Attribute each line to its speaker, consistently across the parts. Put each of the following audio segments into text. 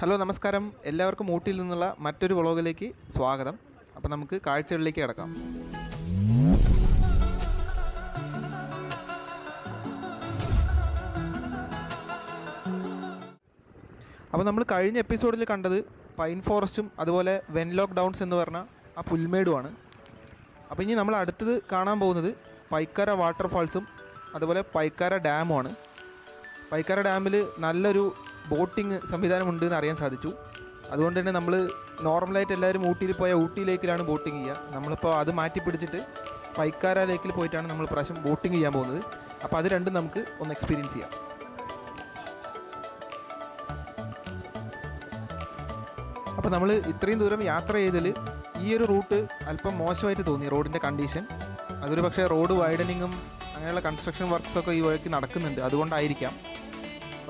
Speaker 1: Hello നമസ്കാരം, എല്ലാവർക്കും ഊട്ടിയിൽ നിന്നുള്ള മറ്റൊരു വ്ളോഗിലേക്ക് സ്വാഗതം. അപ്പോൾ നമുക്ക് കാഴ്ചകളിലേക്ക് കിടക്കാം. അപ്പോൾ നമ്മൾ കഴിഞ്ഞ എപ്പിസോഡിൽ കണ്ടത് പൈൻ ഫോറസ്റ്റും അതുപോലെ വെൻലോക്ക് ഡൗൺസ് എന്ന് പറഞ്ഞ ആ പുൽമേടുമാണ്. അപ്പോൾ ഇനി നമ്മൾ അടുത്തത് കാണാൻ പോകുന്നത് പൈക്കാര വാട്ടർഫാൾസും അതുപോലെ പൈക്കാര ഡാമുമാണ്. പൈക്കാര ഡാമിൽ നല്ലൊരു ബോട്ടിങ് സംവിധാനമുണ്ട് എന്ന് അറിയാൻ സാധിച്ചു. അതുകൊണ്ട് തന്നെ നമ്മൾ നോർമലായിട്ട് എല്ലാവരും ഊട്ടിയിൽ പോയാൽ ഊട്ടി ലേക്കിലാണ് ബോട്ടിങ് ചെയ്യുക. നമ്മളിപ്പോൾ അത് മാറ്റി പിടിച്ചിട്ട് പൈക്കാര ലേക്കിൽ പോയിട്ടാണ് നമ്മൾ പ്രാവശ്യം ബോട്ടിങ് ചെയ്യാൻ പോകുന്നത്. അപ്പോൾ അത് രണ്ടും നമുക്ക് ഒന്ന് എക്സ്പീരിയൻസ് ചെയ്യാം. അപ്പോൾ നമ്മൾ ഇത്രയും ദൂരം യാത്ര ചെയ്തതിൽ ഈ ഒരു റൂട്ട് അല്പം മോശമായിട്ട് തോന്നി, റോഡിൻ്റെ കണ്ടീഷൻ. അതൊരു പക്ഷേ റോഡ് വൈഡനിങ്ങും അങ്ങനെയുള്ള കൺസ്ട്രക്ഷൻ വർക്ക്സൊക്കെ ഈ വഴിക്ക് നടക്കുന്നുണ്ട്, അതുകൊണ്ടായിരിക്കാം.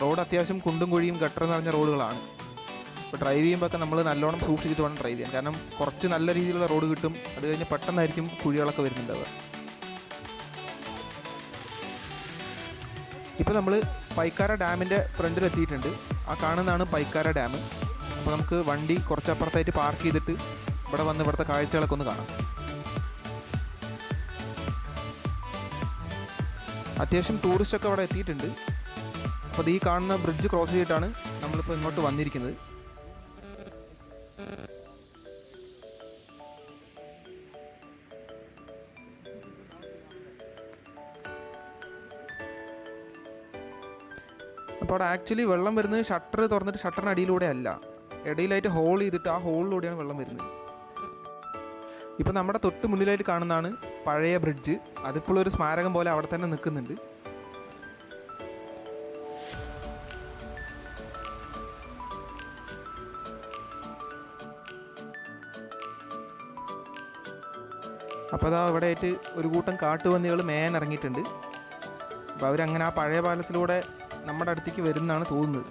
Speaker 1: റോഡ് അത്യാവശ്യം കുണ്ടും കുഴിയും ഗട്ടർ നിറഞ്ഞ റോഡുകളാണ്. ഇപ്പോൾ ഡ്രൈവ് ചെയ്യുമ്പോഴൊക്കെ നമ്മൾ നല്ലോണം സൂക്ഷിച്ചിട്ട് വേണം ഡ്രൈവ് ചെയ്യാൻ. കാരണം കുറച്ച് നല്ല രീതിയിലുള്ള റോഡ് കിട്ടും, അത് കഴിഞ്ഞ് പെട്ടെന്നായിരിക്കും കുഴികളൊക്കെ വരുന്നുണ്ടാവുക. ഇപ്പോൾ നമ്മൾ പൈക്കാര ഡാമിൻ്റെ ഫ്രണ്ടിൽ എത്തിയിട്ടുണ്ട്. ആ കാണുന്നതാണ് പൈക്കാര ഡാം. അപ്പോൾ നമുക്ക് വണ്ടി കുറച്ചപ്പുറത്തായിട്ട് പാർക്ക് ചെയ്തിട്ട് ഇവിടെ വന്ന് ഇവിടുത്തെ കാഴ്ചകളൊക്കെ ഒന്ന് കാണാം. അത്യാവശ്യം ടൂറിസ്റ്റൊക്കെ അവിടെ എത്തിയിട്ടുണ്ട്. അപ്പോൾ ഈ കാണുന്ന ബ്രിഡ്ജ് ക്രോസ് ചെയ്തിട്ടാണ് നമ്മളിപ്പോൾ ഇങ്ങോട്ട് വന്നിരിക്കുന്നത്. അപ്പോൾ അവിടെ ആക്ച്വലി വെള്ളം വരുന്നത് ഷട്ടർ തുറന്നിട്ട് ഷട്ടറിന് അടിയിലൂടെ അല്ല, ഇടയിലായിട്ട് ഹോൾ ചെയ്തിട്ട് ആ ഹോളിലൂടെയാണ് വെള്ളം വരുന്നത്. ഇപ്പോൾ നമ്മുടെ തൊട്ട് മുന്നിലായിട്ട് കാണുന്നതാണ് പഴയ ബ്രിഡ്ജ്. അതിപ്പോൾ ഒരു സ്മാരകം പോലെ അവിടെ തന്നെ നിൽക്കുന്നുണ്ട്. അപ്പോൾ അതാ ഇവിടെ ആയിട്ട് ഒരു കൂട്ടം കാട്ടുപന്നികൾ മേയാൻ ഇറങ്ങിയിട്ടുണ്ട്. അപ്പോൾ അവരങ്ങനെ ആ പഴയ പാലത്തിലൂടെ നമ്മുടെ അടുത്തേക്ക് വരുന്നതാണ് തോന്നുന്നത്.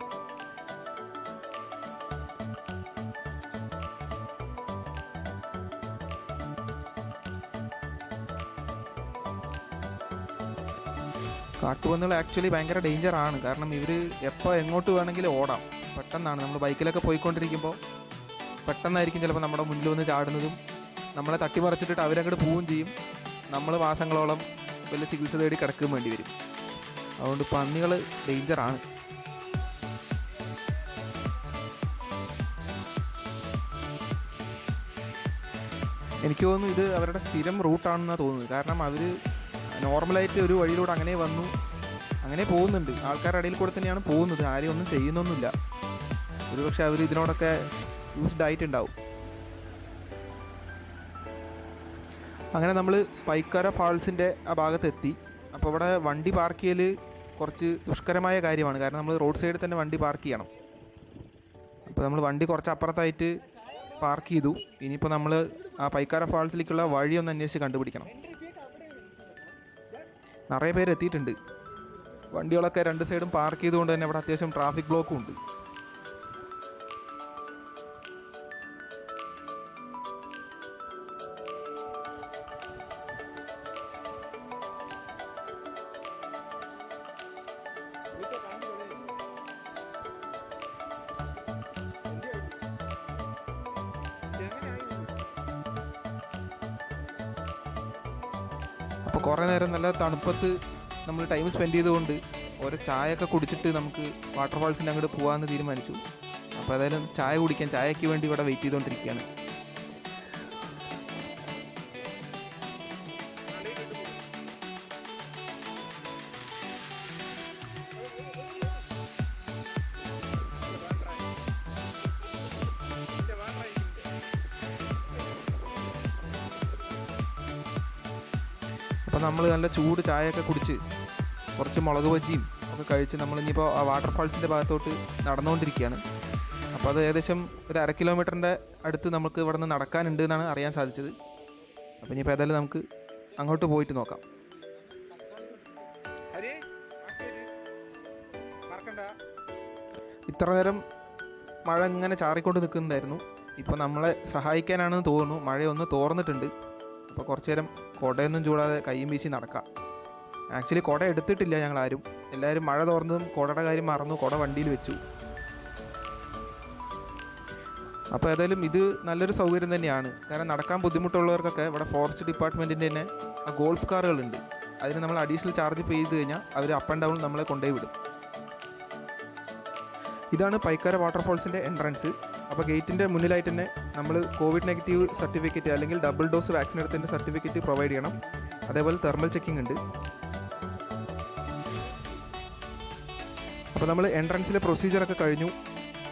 Speaker 1: കാട്ടുപന്നികൾ ആക്ച്വലി ഭയങ്കര ഡേഞ്ചറാണ്. കാരണം ഇവർ എപ്പോൾ എങ്ങോട്ട് വേണമെങ്കിലും ഓടാം. പെട്ടെന്നാണ് നമ്മൾ ബൈക്കിലൊക്കെ പോയിക്കൊണ്ടിരിക്കുമ്പോൾ പെട്ടെന്നായിരിക്കും ചിലപ്പോൾ നമ്മുടെ മുന്നിൽ വന്ന് ചാടുന്നതും നമ്മളെ തട്ടിമറിച്ചിട്ട് അവരങ്ങോട്ട് പോവുകയും ചെയ്യും. നമ്മൾ മാസങ്ങളോളം വല്ല ചികിത്സ തേടി കിടക്കുകയും വേണ്ടി വരും. അതുകൊണ്ട് പന്നികൾ ഡേഞ്ചറാണ്. എനിക്ക് തോന്നുന്നു ഇത് അവരുടെ സ്ഥിരം റൂട്ടാണെന്നാണ് തോന്നുന്നത്. കാരണം അവർ നോർമലായിട്ട് ഒരു വഴിയിലൂടെ അങ്ങനെ വന്നു അങ്ങനെ പോകുന്നുണ്ട്. ആൾക്കാരുടെ ഇടയിൽ കൂടെ തന്നെയാണ് പോകുന്നത്. ആരും ഒന്നും ചെയ്യുന്നൊന്നുമില്ല. ഒരുപക്ഷെ അവർ ഇതിനോടൊക്കെ യൂസ്ഡ് ആയിട്ടുണ്ടാവും. അങ്ങനെ നമ്മൾ പൈക്കാര ഫാൾസിൻ്റെ ആ ഭാഗത്തെത്തി. അപ്പോൾ ഇവിടെ വണ്ടി പാർക്ക് ചെയ്യൽ കുറച്ച് ദുഷ്കരമായ കാര്യമാണ്. കാരണം നമ്മൾ റോഡ് സൈഡിൽ തന്നെ വണ്ടി പാർക്ക് ചെയ്യണം. അപ്പോൾ നമ്മൾ വണ്ടി കുറച്ച് അപ്പുറത്തായിട്ട് പാർക്ക് ചെയ്തു. ഇനിയിപ്പോൾ നമ്മൾ ആ പൈക്കാര ഫാൾസിലേക്കുള്ള വഴി ഒന്ന് അന്വേഷിച്ച് കണ്ടുപിടിക്കണം. നിറയെ പേര് എത്തിയിട്ടുണ്ട്. വണ്ടികളൊക്കെ രണ്ട് സൈഡും പാർക്ക് ചെയ്തുകൊണ്ട് തന്നെ ഇവിടെ അത്യാവശ്യം ട്രാഫിക് ബ്ലോക്കും ഉണ്ട്. അപ്പോൾ കുറേ നേരം നല്ല തണുപ്പത്ത് നമ്മൾ ടൈം സ്പെൻഡ് ചെയ്തുകൊണ്ട് ഓരോ ചായയൊക്കെ കുടിച്ചിട്ട് നമുക്ക് വാട്ടർഫാൾസിൻ്റെ അങ്ങോട്ട് പോകാമെന്ന് തീരുമാനിച്ചു. അപ്പോൾ ഏതായാലും ചായ കുടിക്കാൻ, ചായയ്ക്ക് വേണ്ടി ഇവിടെ വെയിറ്റ് ചെയ്തുകൊണ്ടിരിക്കുകയാണ്. അപ്പോൾ നമ്മൾ നല്ല ചൂട് ചായയൊക്കെ കുടിച്ച് കുറച്ച് മുളക് ബജിയും ഒക്കെ കഴിച്ച് നമ്മളിനിപ്പോൾ ആ വാട്ടർഫാൾസിൻ്റെ ഭാഗത്തോട്ട് നടന്നുകൊണ്ടിരിക്കുകയാണ്. അപ്പോൾ അത് ഏകദേശം ഒരു 1/2 കിലോമീറ്ററിൻ്റെ അടുത്ത് നമുക്ക് ഇവിടെ നിന്ന് നടക്കാനുണ്ട് എന്നാണ് അറിയാൻ സാധിച്ചത്. അപ്പോൾ ഇനിയിപ്പോൾ ഏതായാലും നമുക്ക് അങ്ങോട്ട് പോയിട്ട് നോക്കാം. ഇത്ര നേരം മഴ ഇങ്ങനെ ചാറിക്കൊണ്ട് നിൽക്കുന്നുണ്ടായിരുന്നു. ഇപ്പോൾ നമ്മളെ സഹായിക്കാനാണെന്ന് തോന്നുന്നു. മഴയൊന്ന് തോർന്നിട്ടുണ്ട്. അപ്പോൾ കുറച്ച് നേരം കുടയൊന്നും ചൂടാതെ കയ്യും വീശി നടക്കാം. ആക്ച്വലി കുട എടുത്തിട്ടില്ല ഞങ്ങളാരും. എല്ലാവരും മഴ തോർന്നതും കുടയുടെ കാര്യം മറന്നു, കുട വണ്ടിയിൽ വെച്ചു. അപ്പോൾ ഏതായാലും ഇത് നല്ലൊരു സൗകര്യം തന്നെയാണ്. കാരണം നടക്കാൻ ബുദ്ധിമുട്ടുള്ളവർക്കൊക്കെ ഇവിടെ ഫോറസ്റ്റ് ഡിപ്പാർട്ട്മെൻറ്റിൻ്റെ തന്നെ ആ ഗോൾഫ് കാറുകളുണ്ട്. അതിന് നമ്മൾ അഡീഷണൽ ചാർജ് പേ ചെയ്ത് കഴിഞ്ഞാൽ അവർ അപ്പ് ആൻഡ് ഡൗൺ നമ്മളെ കൊണ്ടുപോയി വിടും. ഇതാണ് പൈക്കാര വാട്ടർഫോൾസിൻ്റെ എൻട്രൻസ്. അപ്പോൾ ഗേറ്റിൻ്റെ മുന്നിലായിട്ട് തന്നെ നമ്മൾ കോവിഡ് നെഗറ്റീവ് സർട്ടിഫിക്കറ്റ് അല്ലെങ്കിൽ ഡബിൾ ഡോസ് വാക്സിൻ എടുത്തതിൻ്റെ സർട്ടിഫിക്കറ്റ് പ്രൊവൈഡ് ചെയ്യണം. അതേപോലെ തെർമൽ ചെക്കിംഗ് ഉണ്ട്. അപ്പോൾ നമ്മൾ എൻട്രൻസിലെ പ്രൊസീജിയറൊക്കെ കഴിഞ്ഞു,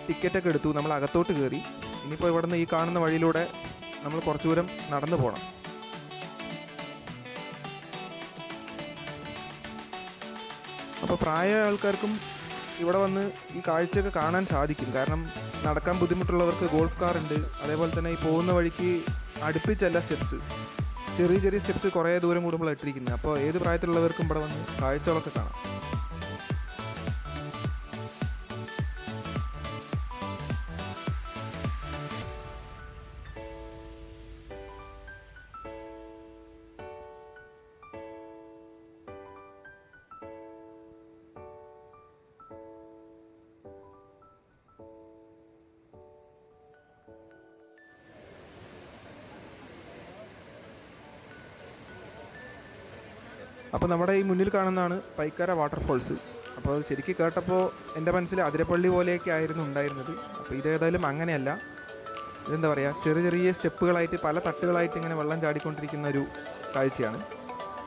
Speaker 1: ടിക്കറ്റൊക്കെ എടുത്തു, നമ്മൾ അകത്തോട്ട് കയറി. ഇനിയിപ്പോൾ ഇവിടെ നിന്ന് ഈ കാണുന്ന വഴിയിലൂടെ നമ്മൾ കുറച്ചു ദൂരം നടന്നു പോകണം. അപ്പോൾ പ്രായമായ ആൾക്കാർക്കും ഇവിടെ വന്ന് ഈ കാഴ്ചയൊക്കെ കാണാൻ സാധിക്കും. കാരണം നടക്കാൻ ബുദ്ധിമുട്ടുള്ളവർക്ക് ഗോൾഫ് കാർ ഉണ്ട്. അതേപോലെ തന്നെ ഈ പോകുന്ന വഴിക്ക് അടുപ്പിച്ചല്ല സ്റ്റെപ്സ്, ചെറിയ ചെറിയ സ്റ്റെപ്സ് കുറേ ദൂരം കൂടുമ്പോൾ ഇട്ടിരിക്കുന്നത്. അപ്പോൾ ഏത് പ്രായത്തിലുള്ളവർക്കും ഇവിടെ വന്ന് കാഴ്ചകളൊക്കെ കാണാം. അപ്പോൾ നമ്മുടെ ഈ മുന്നിൽ കാണുന്നതാണ് പൈക്കാര വാട്ടർഫോൾസ്. അപ്പോൾ അത് ശരിക്കും കേട്ടപ്പോൾ എൻ്റെ മനസ്സിൽ അതിരപ്പള്ളി പോലെയൊക്കെ ആയിരുന്നു ഉണ്ടായിരുന്നത്. അപ്പോൾ ഇതേതായാലും അങ്ങനെയല്ല. ഇതെന്താ പറയുക, ചെറിയ ചെറിയ സ്റ്റെപ്പുകളായിട്ട് പല തട്ടുകളായിട്ട് ഇങ്ങനെ വെള്ളം ചാടിക്കൊണ്ടിരിക്കുന്ന ഒരു കാഴ്ചയാണ്.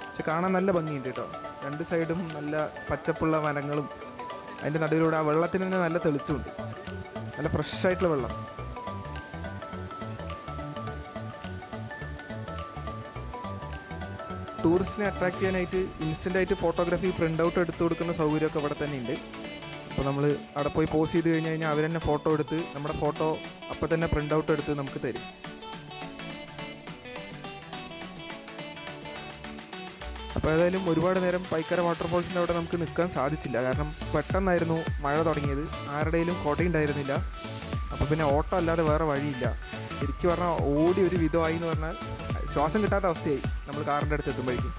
Speaker 1: പക്ഷെ കാണാൻ നല്ല ഭംഗിയുണ്ട് കേട്ടോ. രണ്ട് സൈഡും നല്ല പച്ചപ്പുള്ള വനങ്ങളും അതിൻ്റെ നടുവിലൂടെ ആ വെള്ളത്തിന് തന്നെ നല്ല തെളിച്ചുണ്ട്. നല്ല ഫ്രഷായിട്ടുള്ള വെള്ളം. ടൂറിസ്റ്റിനെ അട്രാക്ട് ചെയ്യാനായിട്ട് ഇൻസ്റ്റൻ്റായിട്ട് ഫോട്ടോഗ്രാഫി പ്രിൻ്റ് ഔട്ട് എടുത്തു കൊടുക്കുന്ന സൗകര്യമൊക്കെ ഇവിടെ തന്നെ ഉണ്ട്. അപ്പോൾ നമ്മൾ അവിടെ പോയി പോസ് ചെയ്ത് കഴിഞ്ഞ് കഴിഞ്ഞാൽ അവർ തന്നെ ഫോട്ടോ എടുത്ത് നമ്മുടെ ഫോട്ടോ അപ്പോൾ തന്നെ പ്രിൻ്റ് ഔട്ട് എടുത്ത് നമുക്ക് തരും. അപ്പോൾ ഏതായാലും ഒരുപാട് നേരം പൈക്കാര വാട്ടർഫോൾസിൻ്റെ അവിടെ നമുക്ക് നിൽക്കാൻ സാധിച്ചില്ല. കാരണം പെട്ടെന്നായിരുന്നു മഴ തുടങ്ങിയത്, ആരുടെയും കോട്ടയുണ്ടായിരുന്നില്ല. അപ്പോൾ പിന്നെ ഓട്ടോ അല്ലാതെ വേറെ വഴിയില്ല. ശരിക്കും പറഞ്ഞാൽ ഓടി ഒരു വിധമായി എന്ന് പറഞ്ഞാൽ ശ്വാസം കിട്ടാത്ത അവസ്ഥയായി നമ്മൾ കാറിൻ്റെ അടുത്ത് എത്തുമ്പോഴേക്കും.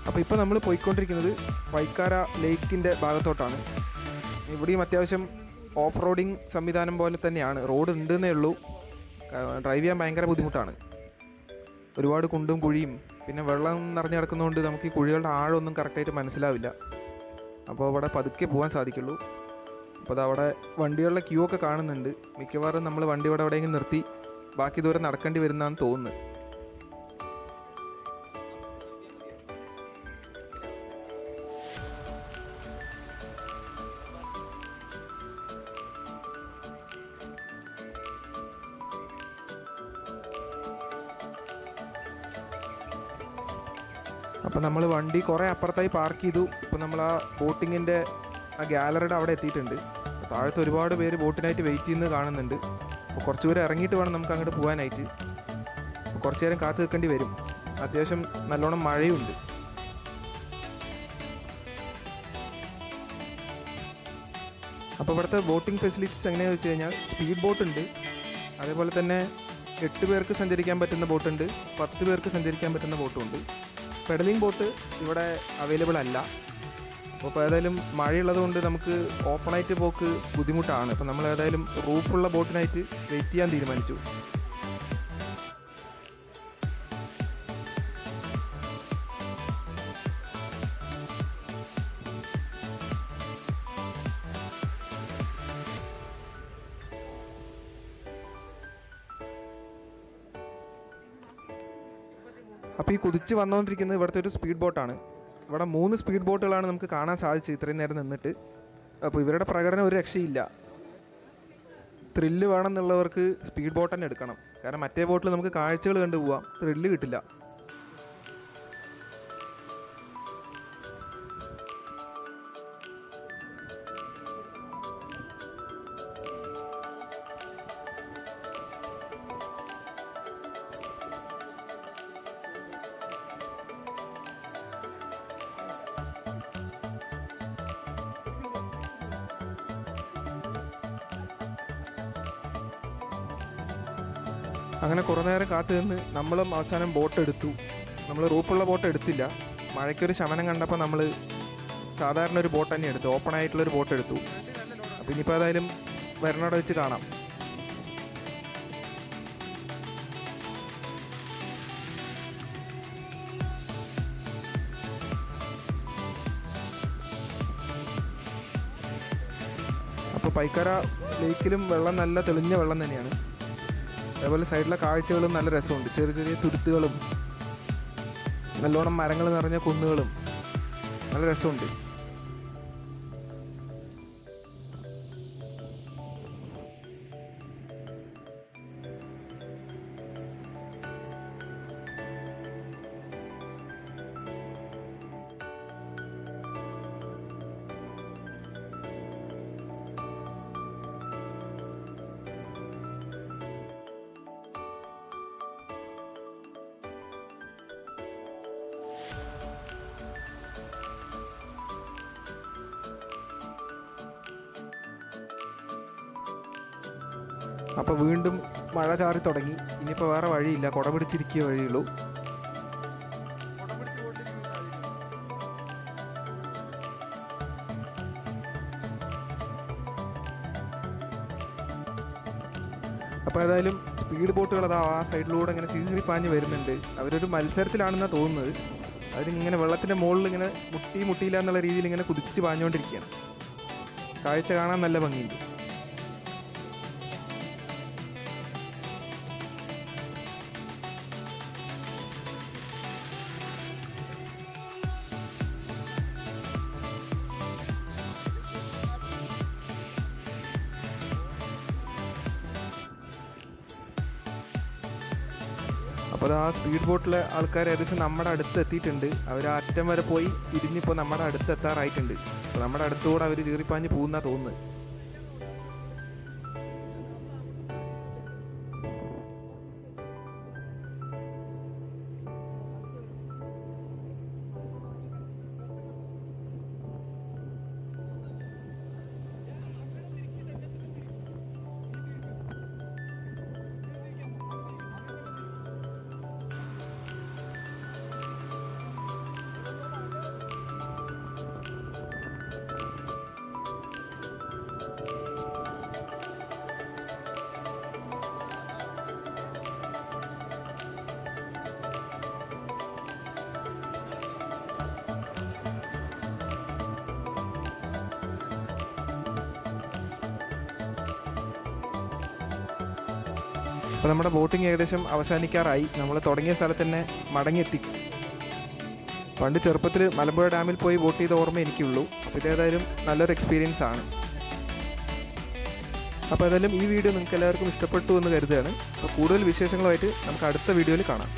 Speaker 1: അപ്പോൾ ഇപ്പോൾ നമ്മൾ പോയിക്കൊണ്ടിരിക്കുന്നത് പൈക്കാര ലേക്കിൻ്റെ ഭാഗത്തോട്ടാണ്. ഇവിടെയും അത്യാവശ്യം ഓഫ് റോഡിങ് സംവിധാനം പോലെ തന്നെയാണ്. റോഡ് ഉണ്ടെന്നേ ഉള്ളൂ, ഡ്രൈവ് ചെയ്യാൻ ഭയങ്കര ബുദ്ധിമുട്ടാണ്. ഒരുപാട് കുണ്ടും കുഴിയും പിന്നെ വെള്ളം നിറഞ്ഞു കിടക്കുന്നതുകൊണ്ട് നമുക്ക് ഈ കുഴികളുടെ ആഴമൊന്നും കറക്റ്റായിട്ട് മനസ്സിലാവില്ല. അപ്പോൾ അവിടെ പതുക്കെ പോകാൻ സാധിക്കുള്ളൂ. അപ്പോൾ അത് അവിടെ വണ്ടികളുടെ ക്യൂ ഒക്കെ കാണുന്നുണ്ട്. മിക്കവാറും നമ്മൾ വണ്ടി ഇവിടെ എവിടെയെങ്കിലും നിർത്തി ബാക്കി ദൂരം നടക്കേണ്ടി വരുന്നതാണെന്ന് തോന്നുന്നു. അപ്പോൾ നമ്മൾ വണ്ടി കുറേ അപ്പുറത്തായി പാർക്ക് ചെയ്തു. ഇപ്പോൾ നമ്മൾ ആ ബോട്ടിങ്ങിൻ്റെ ആ ഗാലറിയുടെ അവിടെ എത്തിയിട്ടുണ്ട്. താഴത്ത് ഒരുപാട് പേര് ബോട്ടിനായിട്ട് വെയിറ്റ് ചെയ്യുന്നത് കാണുന്നുണ്ട്. അപ്പോൾ കുറച്ച് ദൂരം ഇറങ്ങിയിട്ട് വേണം നമുക്ക് അങ്ങോട്ട് പോകാനായിട്ട്. അപ്പോൾ കുറച്ച് നേരം കാത്തു നിൽക്കേണ്ടി വരും. അത്യാവശ്യം നല്ലോണം മഴയുണ്ട്. അപ്പോൾ ഇവിടുത്തെ ബോട്ടിംഗ് ഫെസിലിറ്റീസ് എങ്ങനെയാണെന്ന് വെച്ച് കഴിഞ്ഞാൽ സ്പീഡ് ബോട്ടുണ്ട്, അതേപോലെ തന്നെ 8 പേർക്ക് സഞ്ചരിക്കാൻ പറ്റുന്ന ബോട്ടുണ്ട്, 10 പേർക്ക് സഞ്ചരിക്കാൻ പറ്റുന്ന ബോട്ടുമുണ്ട്. പെഡലിംഗ് ബോട്ട് ഇവിടെ അവൈലബിൾ അല്ല. അപ്പോൾ ഏതായാലും മഴയുള്ളത് കൊണ്ട് നമുക്ക് ഓപ്പണായിട്ട് പോക്ക് ബുദ്ധിമുട്ടാണ്. അപ്പോൾ നമ്മൾ ഏതായാലും റൂഫുള്ള ബോട്ടിനായിട്ട് വെയിറ്റ് ചെയ്യാൻ തീരുമാനിച്ചു. അപ്പോൾ ഈ കുതിച്ച് വന്നുകൊണ്ടിരിക്കുന്നത് ഇവിടുത്തെ ഒരു സ്പീഡ് ബോട്ടാണ്. ഇവിടെ 3 സ്പീഡ് ബോട്ടുകളാണ് നമുക്ക് കാണാൻ സാധിച്ചത് ഇത്രയും നേരം നിന്നിട്ട്. അപ്പോൾ ഇവരുടെ പ്രകടനം ഒരു രക്ഷയില്ല. ത്രില്ല് വേണമെന്നുള്ളവർക്ക് സ്പീഡ് ബോട്ട് തന്നെ എടുക്കണം. കാരണം മറ്റേ ബോട്ടിൽ നമുക്ക് കാഴ്ചകൾ കണ്ടു പോവാം, ത്രില്ല് കിട്ടില്ല. അങ്ങനെ കുറേ നേരം കാത്തു നിന്ന് നമ്മളും അവസാനം ബോട്ട് എടുത്തു. നമ്മൾ റൂഫുള്ള ബോട്ട് എടുത്തില്ല. മഴയ്ക്കൊരു ശമനം കണ്ടപ്പോൾ നമ്മൾ സാധാരണ ഒരു ബോട്ട് തന്നെ എടുത്തു, ഓപ്പൺ ആയിട്ടുള്ളൊരു ബോട്ട് എടുത്തു. അപ്പോൾ ഇനിയിപ്പോൾ ഏതായാലും വരണവിടെ വെച്ച് കാണാം. അപ്പോൾ പൈക്കര ലേക്കിലും വെള്ളം നല്ല തെളിഞ്ഞ വെള്ളം തന്നെയാണ്. അതേപോലെ സൈഡിലെ കാഴ്ചകളും നല്ല രസമുണ്ട്. ചെറിയ ചെറിയ തുരുത്തുകളും നല്ലോണം മരങ്ങൾ നിറഞ്ഞ കുന്നുകളും നല്ല രസമുണ്ട്. അപ്പോൾ വീണ്ടും മഴ ചാറി തുടങ്ങി. ഇനിയിപ്പോൾ വേറെ വഴിയില്ല, കുട പിടിച്ചിരിക്കുക വഴിയുള്ളൂ. അപ്പോൾ ഏതായാലും സ്പീഡ് ബോട്ടുകൾ അതാ ആ സൈഡിലൂടെ ഇങ്ങനെ ചീറി പാഞ്ഞ് വരുന്നുണ്ട്. അവരൊരു മത്സരത്തിലാണെന്നാണ് തോന്നുന്നത്. അവരിങ്ങനെ വെള്ളത്തിൻ്റെ മുകളിൽ ഇങ്ങനെ മുട്ടിയില്ല എന്നുള്ള രീതിയിൽ ഇങ്ങനെ കുതിച്ച് പാഞ്ഞുകൊണ്ടിരിക്കുകയാണ്. കാഴ്ച കാണാൻ നല്ല ഭംഗിയുണ്ട്. അപ്പോൾ ആ സ്പീഡ് ബോട്ടിലെ ആൾക്കാർ ഏകദേശം നമ്മുടെ അടുത്ത് എത്തിയിട്ടുണ്ട്. അവർ ആ അറ്റം വരെ പോയി തിരിഞ്ഞിപ്പോൾ നമ്മുടെ അടുത്ത് എത്താറായിട്ടുണ്ട്. അപ്പോൾ നമ്മുടെ അടുത്തുകൂടെ അവർ ചീറിപ്പാഞ്ഞ് പോകുന്ന തോന്നുന്നത്. അപ്പോൾ നമ്മുടെ ബോട്ടിങ് ഏകദേശം അവസാനിക്കാറായി. നമ്മൾ തുടങ്ങിയ സ്ഥലത്ത് തന്നെ മടങ്ങിയെത്തി. പണ്ട് ചെറുപ്പത്തിൽ മലമ്പുഴ ഡാമിൽ പോയി ബോട്ട് ചെയ്ത ഓർമ്മ എനിക്കുള്ളൂ. അപ്പോൾ ഇതേതായാലും നല്ലൊരു എക്സ്പീരിയൻസ് ആണ്. അപ്പോൾ ഏതായാലും ഈ വീഡിയോ നിങ്ങൾക്ക് എല്ലാവർക്കും ഇഷ്ടപ്പെട്ടു എന്ന് കരുതുകയാണ്. അപ്പോൾ കൂടുതൽ വിശേഷങ്ങളുമായിട്ട് നമുക്ക് അടുത്ത വീഡിയോയിൽ കാണാം.